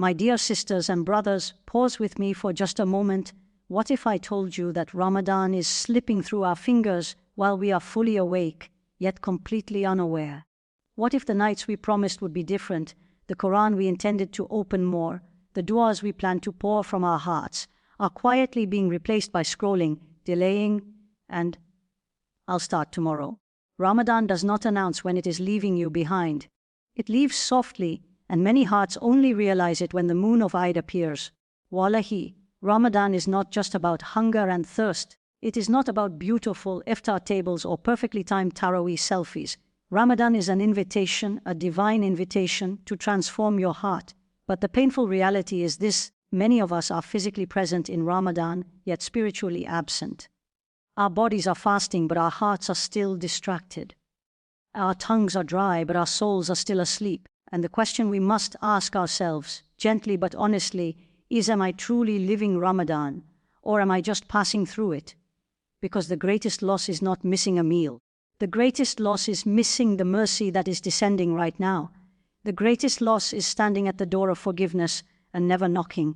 My dear sisters and brothers, pause with me for just a moment. What if I told you that Ramadan is slipping through our fingers while we are fully awake, yet completely unaware? What if the nights we promised would be different, the Quran we intended to open more, the du'as we planned to pour from our hearts, are quietly being replaced by scrolling, delaying, and I'll start tomorrow? Ramadan does not announce when it is leaving you behind. It leaves softly, and many hearts only realize it when the moon of Eid appears. Wallahi, Ramadan is not just about hunger and thirst. It is not about beautiful iftar tables or perfectly timed Taraweeh selfies. Ramadan is an invitation, a divine invitation to transform your heart. But the painful reality is this: many of us are physically present in Ramadan, yet spiritually absent. Our bodies are fasting, but our hearts are still distracted. Our tongues are dry, but our souls are still asleep. And the question we must ask ourselves, gently but honestly, is: am I truly living Ramadan, or am I just passing through it? Because the greatest loss is not missing a meal. The greatest loss is missing the mercy that is descending right now. The greatest loss is standing at the door of forgiveness and never knocking.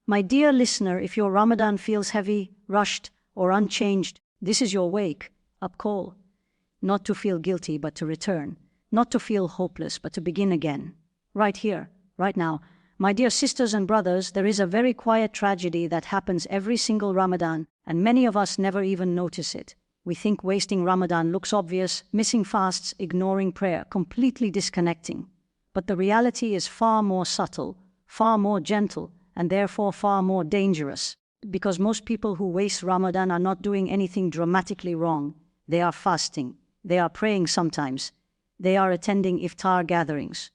My dear listener, if your Ramadan feels heavy, rushed, or unchanged, this is your wake-up call. Not to feel guilty, but to return. Not to feel hopeless, but to begin again. Right here, right now. My dear sisters and brothers, there is a very quiet tragedy that happens every single Ramadan, and many of us never even notice it. We think wasting Ramadan looks obvious: missing fasts, ignoring prayer, completely disconnecting. But the reality is far more subtle, far more gentle, and therefore far more dangerous. Because most people who waste Ramadan are not doing anything dramatically wrong. They are fasting. They are praying sometimes. They are attending iftar gatherings.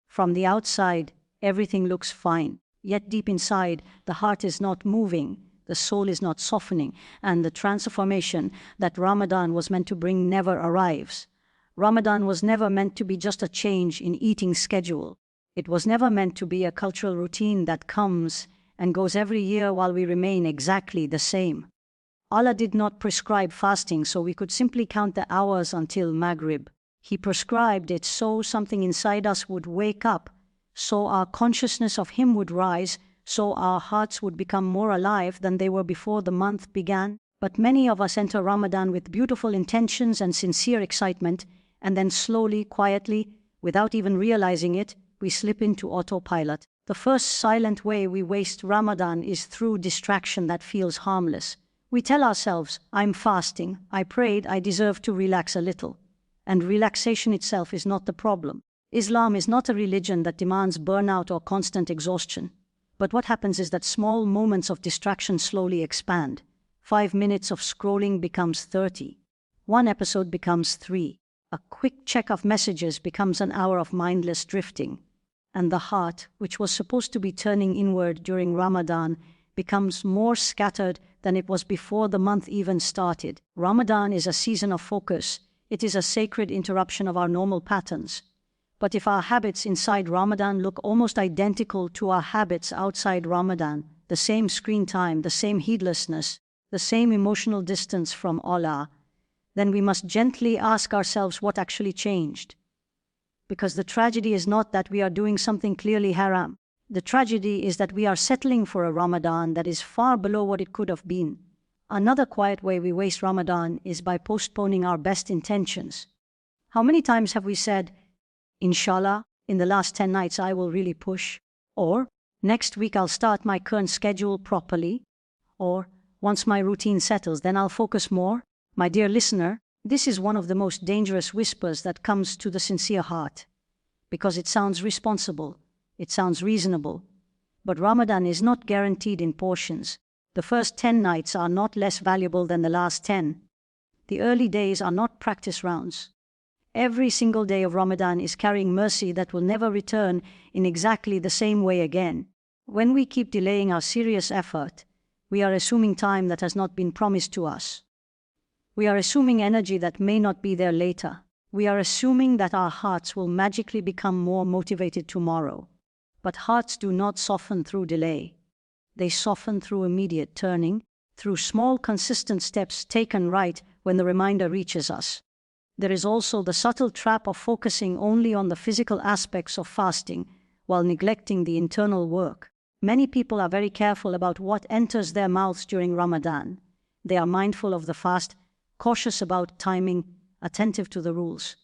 From the outside, everything looks fine. Yet deep inside, the heart is not moving. The soul is not softening, and the transformation that Ramadan was meant to bring never arrives. Ramadan was never meant to be just a change in eating schedule. It was never meant to be a cultural routine that comes and goes every year while we remain exactly the same. Allah did not prescribe fasting so we could simply count the hours until Maghrib. He prescribed it so something inside us would wake up, so our consciousness of Him would rise, so our hearts would become more alive than they were before the month began. But many of us enter Ramadan with beautiful intentions and sincere excitement, and then slowly, quietly, without even realizing it, we slip into autopilot. The first silent way we waste Ramadan is through distraction that feels harmless. We tell ourselves, I'm fasting, I prayed, I deserve to relax a little. And relaxation itself is not the problem. Islam is not a religion that demands burnout or constant exhaustion. But what happens is that small moments of distraction slowly expand. 5 minutes of scrolling becomes 30. One episode becomes 3. A quick check of messages becomes an hour of mindless drifting. And the heart, which was supposed to be turning inward during Ramadan, becomes more scattered than it was before the month even started. Ramadan is a season of focus. It is a sacred interruption of our normal patterns. But if our habits inside Ramadan look almost identical to our habits outside Ramadan, the same screen time, the same heedlessness, the same emotional distance from Allah, then we must gently ask ourselves what actually changed. Because the tragedy is not that we are doing something clearly haram. The tragedy is that we are settling for a Ramadan that is far below what it could have been. Another quiet way we waste Ramadan is by postponing our best intentions. How many times have we said, Inshallah, in the last 10 nights I will really push, or next week I'll start my current schedule properly, or once my routine settles then I'll focus more? My dear listener, this is one of the most dangerous whispers that comes to the sincere heart, because it sounds responsible, it sounds reasonable, but Ramadan is not guaranteed in portions. The first 10 nights are not less valuable than the last 10. The early days are not practice rounds. Every single day of Ramadan is carrying mercy that will never return in exactly the same way again. When we keep delaying our serious effort, we are assuming time that has not been promised to us. We are assuming energy that may not be there later. We are assuming that our hearts will magically become more motivated tomorrow. But hearts do not soften through delay. They soften through immediate turning, through small consistent steps taken right when the reminder reaches us. There is also the subtle trap of focusing only on the physical aspects of fasting, while neglecting the internal work. Many people are very careful about what enters their mouths during Ramadan. They are mindful of the fast, cautious about timing, attentive to the rules.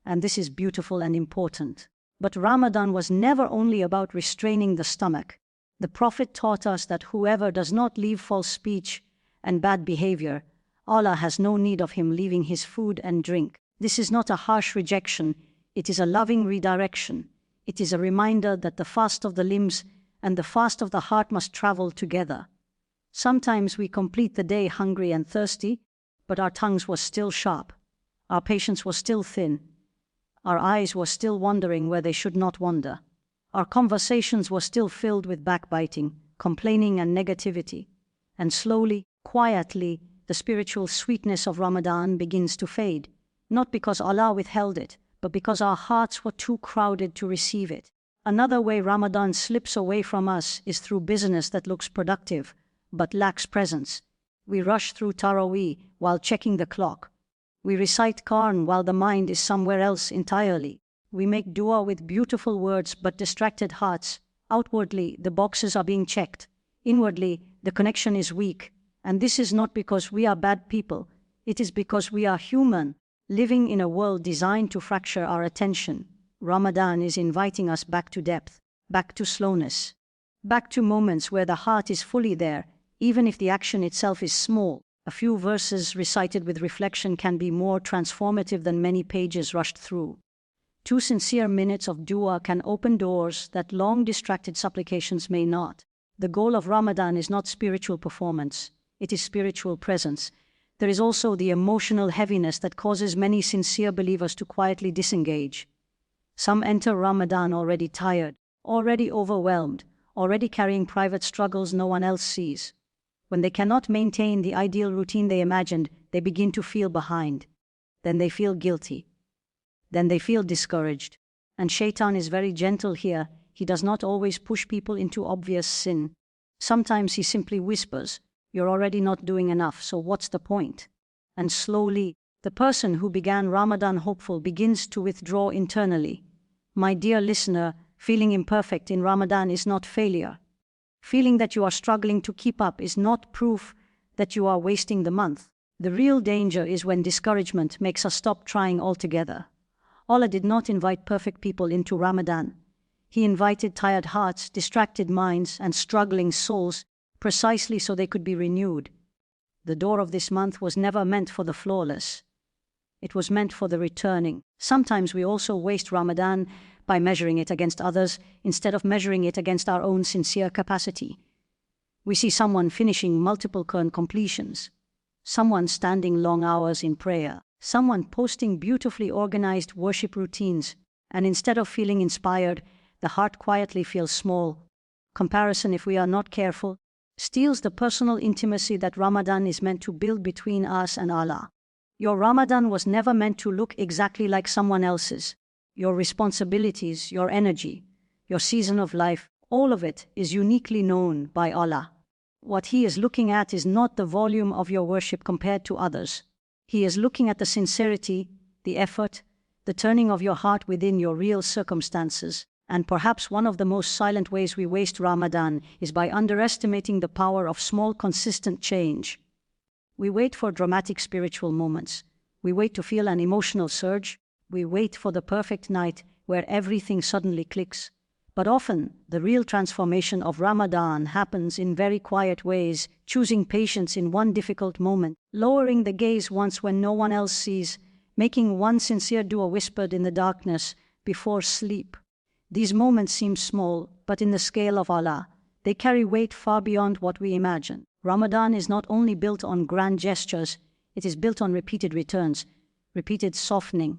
And this is beautiful and important. But Ramadan was never only about restraining the stomach. The Prophet taught us that whoever does not leave false speech and bad behavior, Allah has no need of him leaving his food and drink. This is not a harsh rejection, it is a loving redirection. It is a reminder that the fast of the limbs and the fast of the heart must travel together. Sometimes we complete the day hungry and thirsty, but our tongues were still sharp, our patience was still thin, our eyes were still wandering where they should not wander. Our conversations were still filled with backbiting, complaining and negativity. And slowly, quietly, the spiritual sweetness of Ramadan begins to fade, not because Allah withheld it, but because our hearts were too crowded to receive it. Another way Ramadan slips away from us is through business that looks productive, but lacks presence. We rush through Taraweeh while checking the clock. We recite Quran while the mind is somewhere else entirely. We make dua with beautiful words but distracted hearts. Outwardly, the boxes are being checked. Inwardly, the connection is weak. And this is not because we are bad people. It is because we are human, living in a world designed to fracture our attention. Ramadan is inviting us back to depth, back to slowness, back to moments where the heart is fully there, even if the action itself is small. A few verses recited with reflection can be more transformative than many pages rushed through. 2 sincere minutes of dua can open doors that long distracted supplications may not. The goal of Ramadan is not spiritual performance, it is spiritual presence. There is also the emotional heaviness that causes many sincere believers to quietly disengage. Some enter Ramadan already tired, already overwhelmed, already carrying private struggles no one else sees. When they cannot maintain the ideal routine they imagined, they begin to feel behind. Then they feel guilty. Then they feel discouraged. And Shaitan is very gentle here. He does not always push people into obvious sin. Sometimes he simply whispers, "You're already not doing enough, so what's the point?" And slowly, the person who began Ramadan hopeful begins to withdraw internally. My dear listener, feeling imperfect in Ramadan is not failure. Feeling that you are struggling to keep up is not proof that you are wasting the month. The real danger is when discouragement makes us stop trying altogether. Allah did not invite perfect people into Ramadan. He invited tired hearts, distracted minds, and struggling souls precisely so they could be renewed. The door of this month was never meant for the flawless. It was meant for the returning. Sometimes we also waste Ramadan by measuring it against others instead of measuring it against our own sincere capacity. We see someone finishing multiple Quran completions, someone standing long hours in prayer, someone posting beautifully organized worship routines, and instead of feeling inspired, the heart quietly feels small. Comparison, if we are not careful, steals the personal intimacy that Ramadan is meant to build between us and Allah. Your Ramadan was never meant to look exactly like someone else's. Your responsibilities, your energy, your season of life, all of it is uniquely known by Allah. What He is looking at is not the volume of your worship compared to others. He is looking at the sincerity, the effort, the turning of your heart within your real circumstances. And perhaps one of the most silent ways we waste Ramadan is by underestimating the power of small, consistent change. We wait for dramatic spiritual moments. We wait to feel an emotional surge. We wait for the perfect night where everything suddenly clicks. But often, the real transformation of Ramadan happens in very quiet ways, choosing patience in one difficult moment, lowering the gaze once when no one else sees, making one sincere dua whispered in the darkness before sleep. These moments seem small, but in the scale of Allah, they carry weight far beyond what we imagine. Ramadan is not only built on grand gestures, it is built on repeated returns, repeated softening,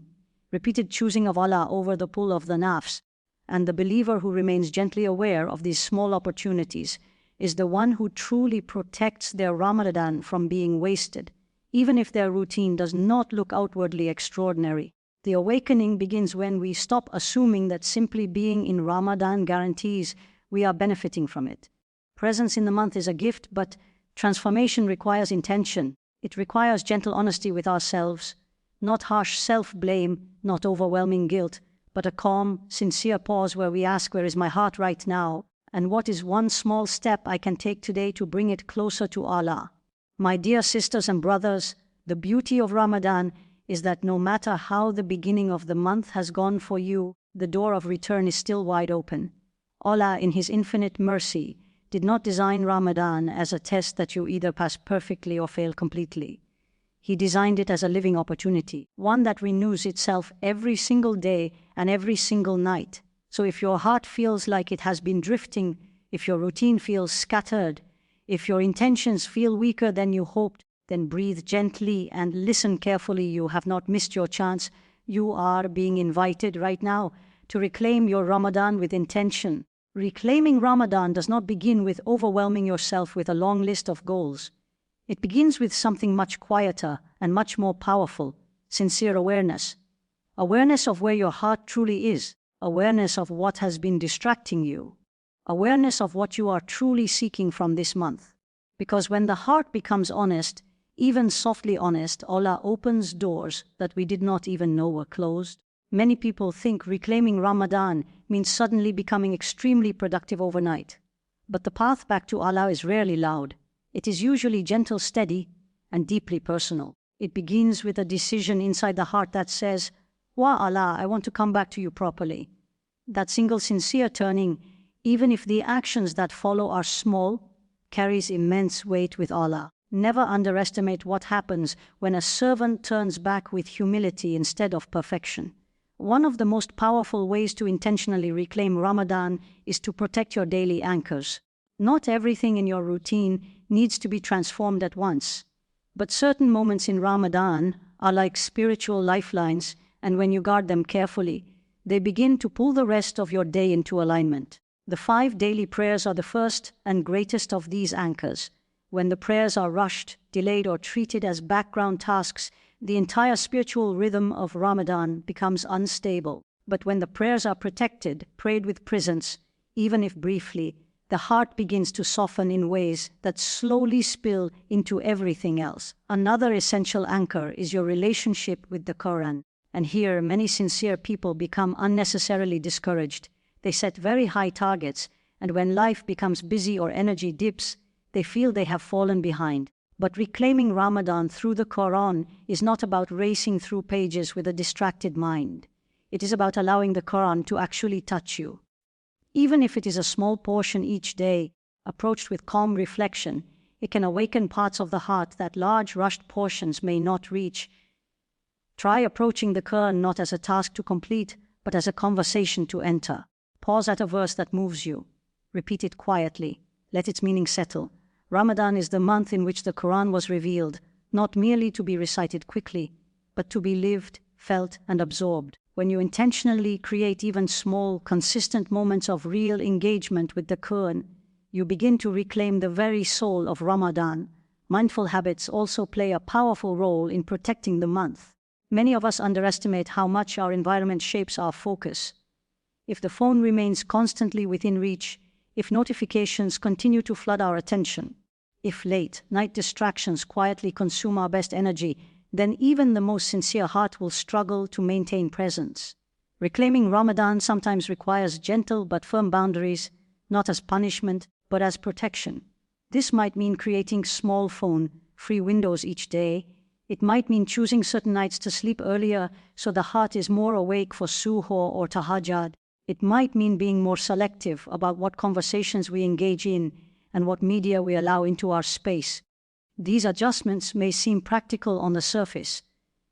repeated choosing of Allah over the pull of the nafs. And the believer who remains gently aware of these small opportunities is the one who truly protects their Ramadan from being wasted, even if their routine does not look outwardly extraordinary. The awakening begins when we stop assuming that simply being in Ramadan guarantees we are benefiting from it. Presence in the month is a gift, but transformation requires intention. It requires gentle honesty with ourselves, not harsh self-blame, not overwhelming guilt, but a calm, sincere pause where we ask, where is my heart right now, and what is one small step I can take today to bring it closer to Allah? My dear sisters and brothers, the beauty of Ramadan is that no matter how the beginning of the month has gone for you, the door of return is still wide open. Allah, in His infinite mercy, did not design Ramadan as a test that you either pass perfectly or fail completely. He designed it as a living opportunity, one that renews itself every single day and every single night. So if your heart feels like it has been drifting, if your routine feels scattered, if your intentions feel weaker than you hoped, then breathe gently and listen carefully. You have not missed your chance. You are being invited right now to reclaim your Ramadan with intention. Reclaiming Ramadan does not begin with overwhelming yourself with a long list of goals. It begins with something much quieter and much more powerful: sincere awareness. Awareness of where your heart truly is. Awareness of what has been distracting you. Awareness of what you are truly seeking from this month. Because when the heart becomes honest, even softly honest, Allah opens doors that we did not even know were closed. Many people think reclaiming Ramadan means suddenly becoming extremely productive overnight. But the path back to Allah is rarely loud. It is usually gentle, steady, and deeply personal. It begins with a decision inside the heart that says, "Wa Allah, I want to come back to you properly." That single sincere turning, even if the actions that follow are small, carries immense weight with Allah. Never underestimate what happens when a servant turns back with humility instead of perfection. One of the most powerful ways to intentionally reclaim Ramadan is to protect your daily anchors. Not everything in your routine needs to be transformed at once, but certain moments in Ramadan are like spiritual lifelines, and when you guard them carefully, they begin to pull the rest of your day into alignment. The 5 daily prayers are the first and greatest of these anchors. When the prayers are rushed, delayed, or treated as background tasks, the entire spiritual rhythm of Ramadan becomes unstable. But when the prayers are protected, prayed with presence, even if briefly, the heart begins to soften in ways that slowly spill into everything else. Another essential anchor is your relationship with the Quran. And here, many sincere people become unnecessarily discouraged. They set very high targets, and when life becomes busy or energy dips, they feel they have fallen behind. But reclaiming Ramadan through the Quran is not about racing through pages with a distracted mind. It is about allowing the Quran to actually touch you. Even if it is a small portion each day, approached with calm reflection, it can awaken parts of the heart that large rushed portions may not reach. Try approaching the Quran not as a task to complete, but as a conversation to enter. Pause at a verse that moves you. Repeat it quietly. Let its meaning settle. Ramadan is the month in which the Quran was revealed, not merely to be recited quickly, but to be lived, felt, and absorbed. When you intentionally create even small, consistent moments of real engagement with the Quran, you begin to reclaim the very soul of Ramadan. Mindful habits also play a powerful role in protecting the month. Many of us underestimate how much our environment shapes our focus. If the phone remains constantly within reach, if notifications continue to flood our attention, if late-night distractions quietly consume our best energy, then even the most sincere heart will struggle to maintain presence. Reclaiming Ramadan sometimes requires gentle but firm boundaries, not as punishment, but as protection. This might mean creating small phone-free windows each day. It might mean choosing certain nights to sleep earlier so the heart is more awake for suhoor or tahajjud. It might mean being more selective about what conversations we engage in and what media we allow into our space. These adjustments may seem practical on the surface,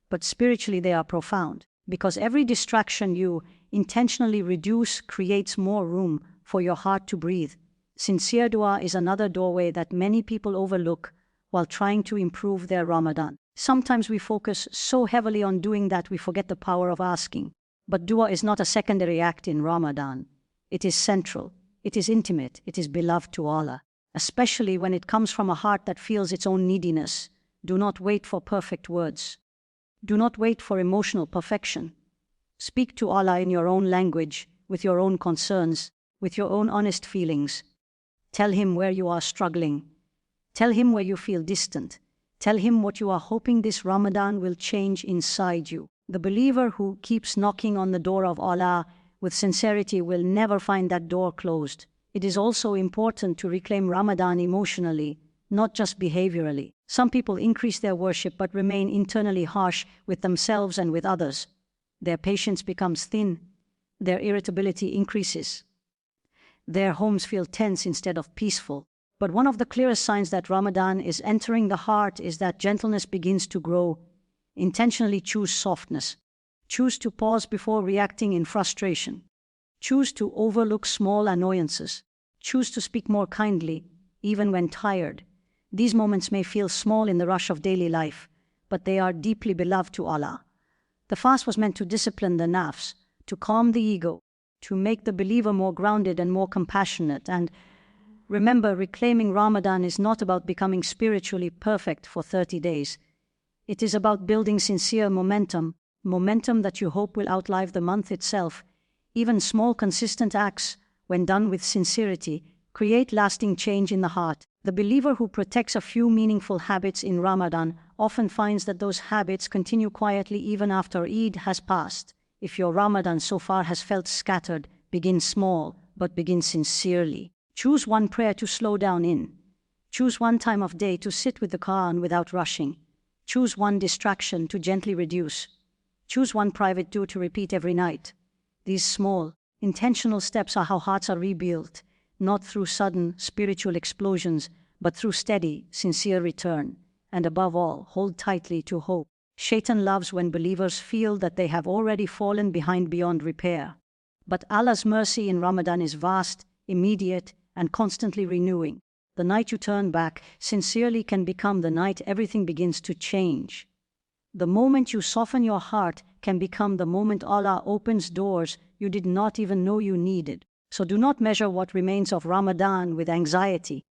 but spiritually they are profound, because every distraction you intentionally reduce creates more room for your heart to breathe. Sincere dua is another doorway that many people overlook while trying to improve their Ramadan. Sometimes we focus so heavily on doing that we forget the power of asking. But dua is not a secondary act in Ramadan. It is central, it is intimate, it is beloved to Allah, especially when it comes from a heart that feels its own neediness. Do not wait for perfect words. Do not wait for emotional perfection. Speak to Allah in your own language, with your own concerns, with your own honest feelings. Tell Him where you are struggling. Tell Him where you feel distant. Tell Him what you are hoping this Ramadan will change inside you. The believer who keeps knocking on the door of Allah with sincerity will never find that door closed. It is also important to reclaim Ramadan emotionally, not just behaviorally. Some people increase their worship but remain internally harsh with themselves and with others. Their patience becomes thin. Their irritability increases. Their homes feel tense instead of peaceful. But one of the clearest signs that Ramadan is entering the heart is that gentleness begins to grow. Intentionally choose softness. Choose to pause before reacting in frustration. Choose to overlook small annoyances. Choose to speak more kindly, even when tired. These moments may feel small in the rush of daily life, but they are deeply beloved to Allah. The fast was meant to discipline the nafs, to calm the ego, to make the believer more grounded and more compassionate. And remember, reclaiming Ramadan is not about becoming spiritually perfect for 30 days. It is about building sincere momentum that you hope will outlive the month itself. Even small, consistent acts, when done with sincerity, create lasting change in the heart. The believer who protects a few meaningful habits in Ramadan often finds that those habits continue quietly even after Eid has passed. If your Ramadan so far has felt scattered, begin small, but begin sincerely. Choose one prayer to slow down in. Choose one time of day to sit with the Quran without rushing. Choose one distraction to gently reduce. Choose one private dua to repeat every night. These small, intentional steps are how hearts are rebuilt, not through sudden spiritual explosions, but through steady, sincere return. And above all, hold tightly to hope. Shaitan loves when believers feel that they have already fallen behind beyond repair. But Allah's mercy in Ramadan is vast, immediate, and constantly renewing. The night you turn back sincerely can become the night everything begins to change. The moment you soften your heart can become the moment Allah opens doors you did not even know you needed. So do not measure what remains of Ramadan with anxiety.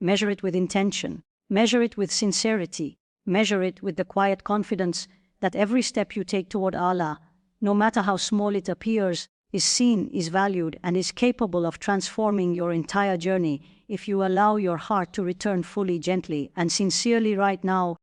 Measure it with intention. Measure it with sincerity. Measure it with the quiet confidence that every step you take toward Allah, no matter how small it appears, is seen, is valued, and is capable of transforming your entire journey if you allow your heart to return fully, gently, and sincerely right now.